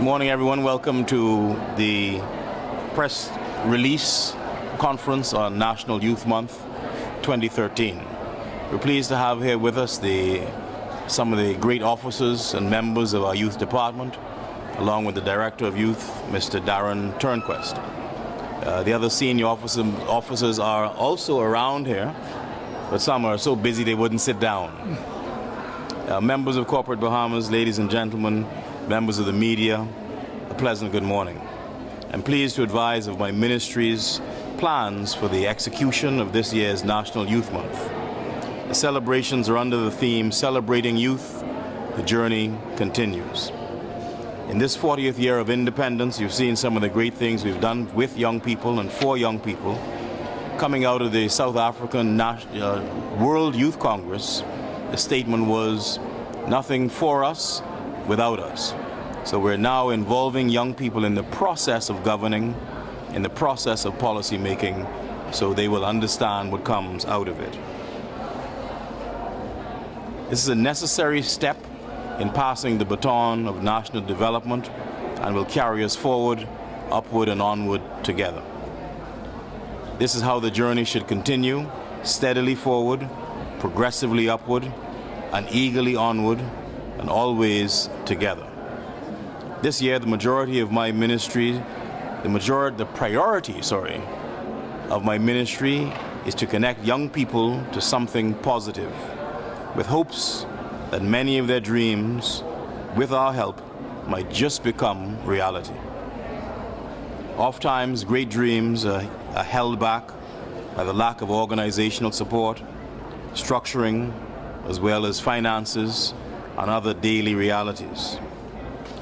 Good morning, everyone. Welcome to the press release conference on National Youth Month 2013. We're pleased to have here with us some of the great officers and members of our youth department, along with the Director of Youth, Mr. Darren Turnquest. The other senior officers are also around here, but some are so busy they wouldn't sit down. Members of Corporate Bahamas, ladies and gentlemen, members of the media, a pleasant good morning. I'm pleased to advise of my ministry's plans for the execution of this year's National Youth Month. The celebrations are under the theme, Celebrating Youth, the Journey Continues. In this 40th year of independence, you've seen some of the great things we've done with young people and for young people. Coming out of the South African World Youth Congress, the statement was, nothing for us without us. So we're now involving young people in the process of governing, in the process of policy making, so they will understand what comes out of it. This is a necessary step in passing the baton of national development and will carry us forward, upward and onward together. This is how the journey should continue, steadily forward, progressively upward, and eagerly onward, and always together. This year, the priority of my ministry is to connect young people to something positive, with hopes that many of their dreams, with our help, might just become reality. Oftentimes, great dreams are held back by the lack of organizational support, structuring, as well as finances and other daily realities.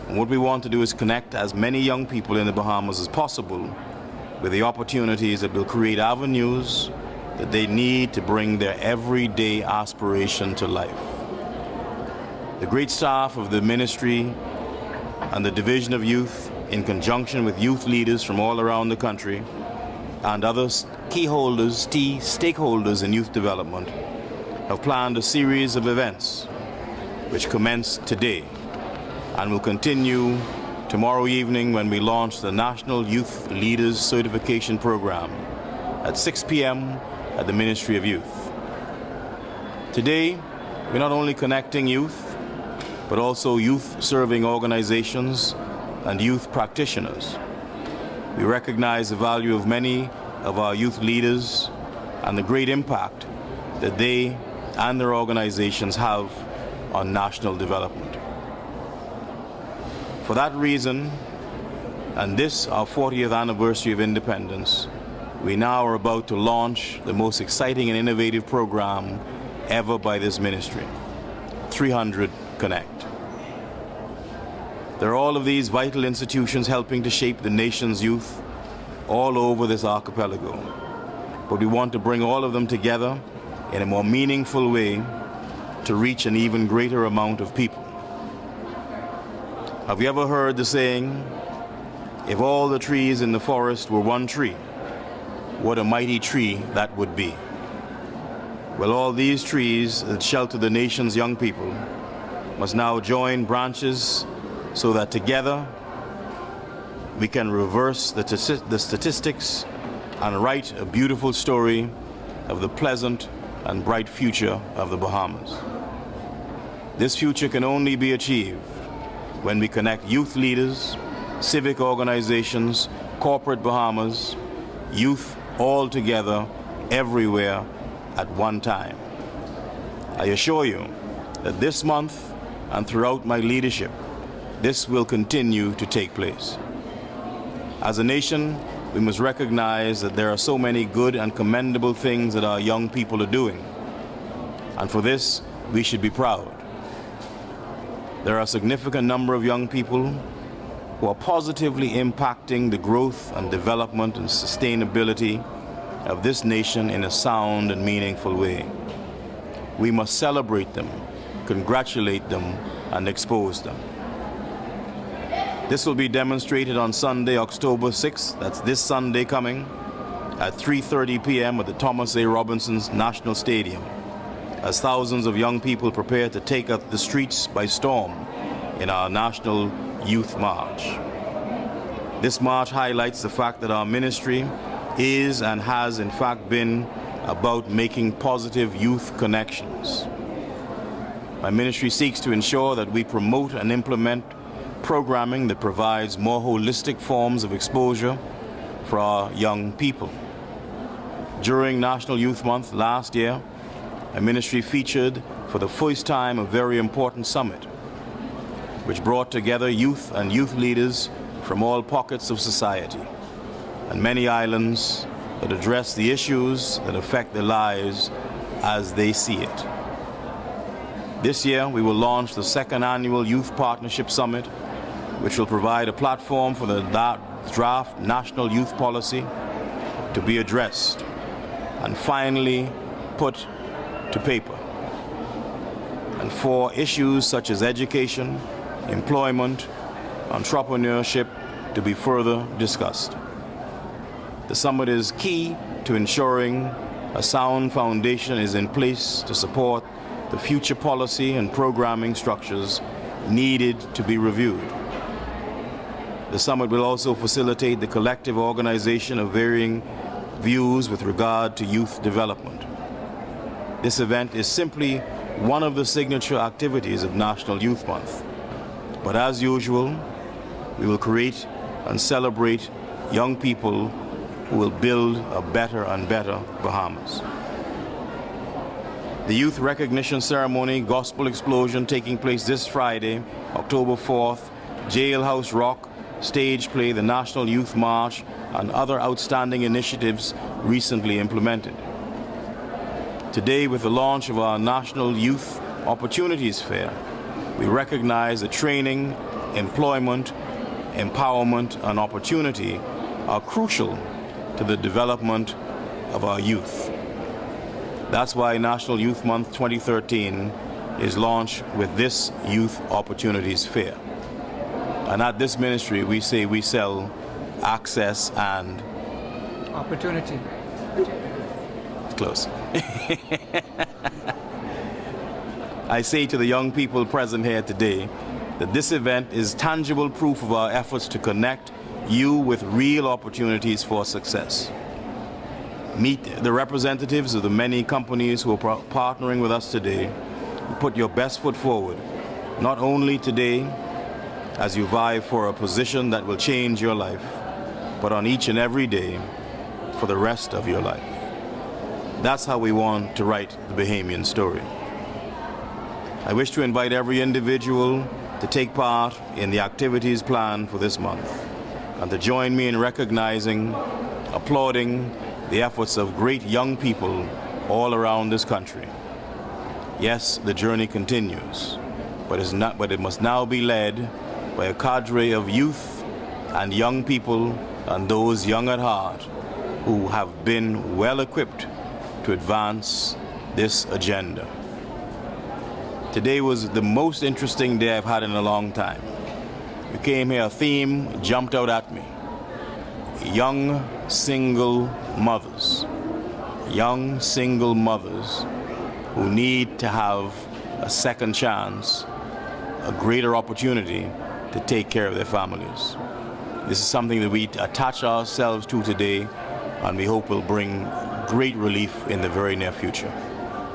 And what we want to do is connect as many young people in the Bahamas as possible with the opportunities that will create avenues that they need to bring their everyday aspiration to life. The great staff of the ministry and the Division of Youth, in conjunction with youth leaders from all around the country and other stakeholders in youth development, have planned a series of events which commence today and will continue tomorrow evening when we launch the National Youth Leaders Certification Program at 6 p.m. at the Ministry of Youth. Today, we're not only connecting youth, but also youth-serving organizations and youth practitioners. We recognize the value of many of our youth leaders and the great impact that they and their organizations have on national development. For that reason, and this our 40th anniversary of independence, we now are about to launch the most exciting and innovative program ever by this ministry, 300 Connect. There are all of these vital institutions helping to shape the nation's youth all over this archipelago, but we want to bring all of them together in a more meaningful way to reach an even greater amount of people. Have you ever heard the saying, if all the trees in the forest were one tree, what a mighty tree that would be? Well, all these trees that shelter the nation's young people must now join branches so that together we can reverse the statistics and write a beautiful story of the pleasant and bright future of the Bahamas. This future can only be achieved when we connect youth leaders, civic organizations, corporate Bahamas, youth all together, everywhere, at one time. I assure you that this month and throughout my leadership, this will continue to take place. As a nation, we must recognize that there are so many good and commendable things that our young people are doing. And for this, we should be proud. There are a significant number of young people who are positively impacting the growth and development and sustainability of this nation in a sound and meaningful way. We must celebrate them, congratulate them, and expose them. This will be demonstrated on Sunday, October 6th, that's this Sunday coming, at 3:30 p.m. at the Thomas A. Robinson's National Stadium, as thousands of young people prepare to take up the streets by storm in our National Youth March. This march highlights the fact that our ministry is and has in fact been about making positive youth connections. My ministry seeks to ensure that we promote and implement programming that provides more holistic forms of exposure for our young people. During National Youth Month last year, my ministry featured for the first time a very important summit, which brought together youth and youth leaders from all pockets of society and many islands that address the issues that affect their lives as they see it. This year, we will launch the second annual Youth Partnership Summit, which will provide a platform for the draft National Youth Policy to be addressed and finally put to paper, and for issues such as education, employment, entrepreneurship to be further discussed. The summit is key to ensuring a sound foundation is in place to support the future policy and programming structures needed to be reviewed. The summit will also facilitate the collective organization of varying views with regard to youth development. This event is simply one of the signature activities of National Youth Month. But as usual, we will create and celebrate young people who will build a better and better Bahamas. The Youth Recognition Ceremony, Gospel Explosion, taking place this Friday, October 4th, Jailhouse Rock, stage play, the National Youth March, and other outstanding initiatives recently implemented. Today, with the launch of our National Youth Opportunities Fair, we recognize that training, employment, empowerment, and opportunity are crucial to the development of our youth. That's why National Youth Month 2013 is launched with this Youth Opportunities Fair. And at this ministry, we say we sell access and opportunity. Close. I say to the young people present here today that this event is tangible proof of our efforts to connect you with real opportunities for success. Meet the representatives of the many companies who are partnering with us today. Put your best foot forward, not only today as you vie for a position that will change your life, but on each and every day for the rest of your life. That's how we want to write the Bahamian story. I wish to invite every individual to take part in the activities planned for this month and to join me in recognizing, applauding the efforts of great young people all around this country. Yes, the journey continues, but it must now be led by a cadre of youth and young people and those young at heart who have been well equipped to advance this agenda. Today was the most interesting day I've had in a long time. We came here, a theme jumped out at me. Young single mothers. Young single mothers who need to have a second chance, a greater opportunity to take care of their families. This is something that we attach ourselves to today, and we hope will bring great relief in the very near future.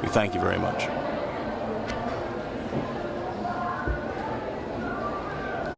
We thank you very much.